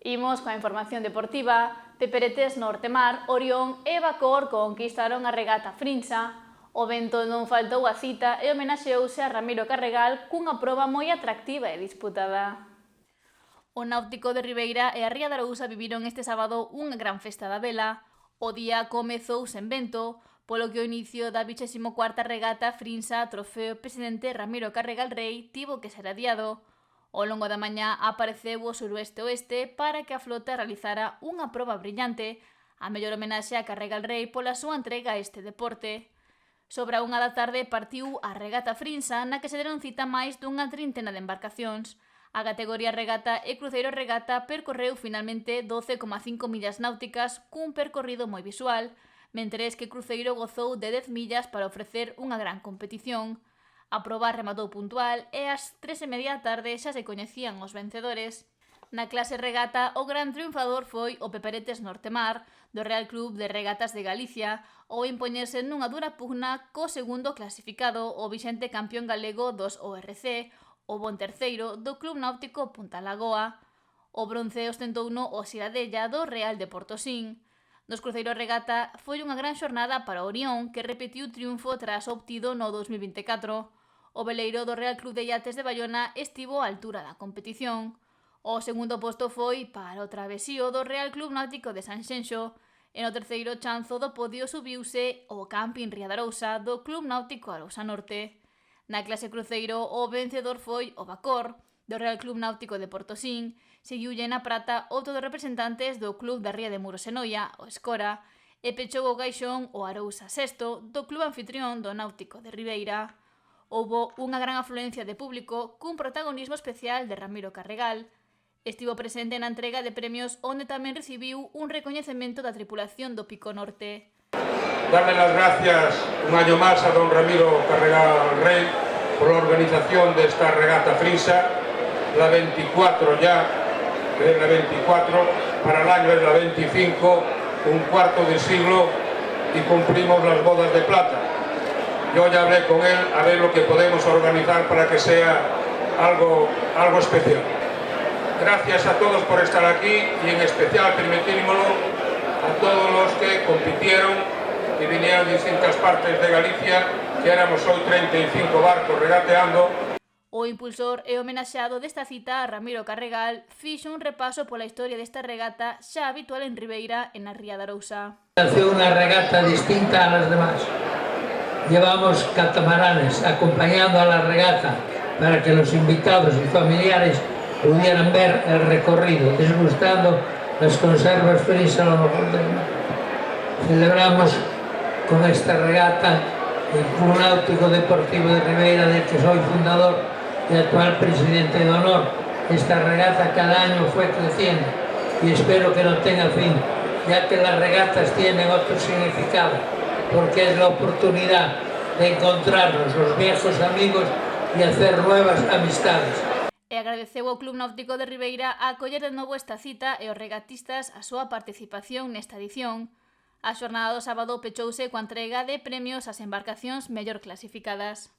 Imos coa información deportiva. Peperetes Nortemar, Orión e Bacor conquistaron a regata Frinsa. O vento non faltou a cita e homenaxeouse a Ramiro Carregal cunha proba moi atractiva e disputada. O Náutico de Ribeira e a Ría de Arousa viviron este sábado unha gran festa da vela. O día comezou sen vento, polo que o inicio da 24ª regata Frinsa Trofeo Presidente Ramiro Carregal Rei tivo que ser adiado. Ao longo da mañá apareceu o suroeste-oeste para que a flota realizara unha proba brillante, a mellor homenaxe a Carregal Rei pola súa entrega a este deporte. Sobre a 1 da tarde partiu a regata Frinsa, na que se deron cita máis dunha trintena de embarcacións. A categoría regata e cruceiro regata percorreu finalmente 12,5 millas náuticas cun percorrido moi visual, mentres que cruceiro gozou de 10 millas para ofrecer unha gran competición. A proba rematou puntual e ás 3:30 da tarde xa se coñecían os vencedores. Na clase regata, o gran triunfador foi o Peperetes Nortemar, do Real Club de Regatas de Galicia, ao impoñerse nunha dura pugna co segundo clasificado, o vixente campeón galego dos ORC, o bon terceiro do Club Náutico Punta Lagoa. O bronce ostentouno o Xiradella do Real de Portosín. Nos cruceiros regata foi unha gran xornada para Orión, que repetiu triunfo tras obtido no 2024. O veleiro do Real Club de Iates de Bayona estivo á altura da competición. O segundo posto foi para o travesío do Real Club Náutico de Sanxenxo, e no terceiro chanzo do podio subiuse o Camping Ría de Arousa do Club Náutico Arousa Norte. Na clase cruceiro, o vencedor foi o Bacor, do Real Club Náutico de Portosín, seguiulle na prata outro dos representantes do Club da Ría de Muros e Noia, o Escora, e pechou o gaixón o Arousa Sexto, do Club Anfitrión do Náutico de Ribeira. Houbo unha gran afluencia de público cun protagonismo especial de Ramiro Carregal. Estivo presente na entrega de premios onde tamén recibiu un recoñecemento da tripulación do Pico Norte. Darle las gracias un año más a don Ramiro Carregal Rey por la organización de esta regata Frinsa, la 24 ya, es la 24, para el año es la 25, un cuarto de siglo y cumplimos las bodas de plata. Yo ya hablé con él a ver lo que podemos organizar para que sea algo especial. Gracias a todos por estar aquí y en especial, permitírmelo, a todos los que compitieron y vinieron de distintas partes de Galicia, que éramos hoy 35 barcos regateando. O impulsor e homenaxeado desta cita, Ramiro Carregal, fixo un repaso pola historia desta regata xa habitual en Ribeira e na Ría de Arousa. Hace una regata distinta a las demás. Llevamos catamaranes acompañando a la regata para que los invitados y familiares pudieran ver el recorrido, disgustando las conservas frías a lo mejor del mar. Celebramos con esta regata el Club Náutico Deportivo de Ribeira, del que soy fundador y actual presidente de honor. Esta regata cada año fue creciendo y espero que no tenga fin, ya que las regatas tienen otro significado, porque es la oportunidad de encontrarnos los viejos amigos y hacer nuevas amistades. E agradeceu ao Club Náutico de Ribeira a acoller de novo esta cita e os regatistas a súa participación nesta edición. A xornada do sábado pechouse coa entrega de premios ás embarcacións mellor clasificadas.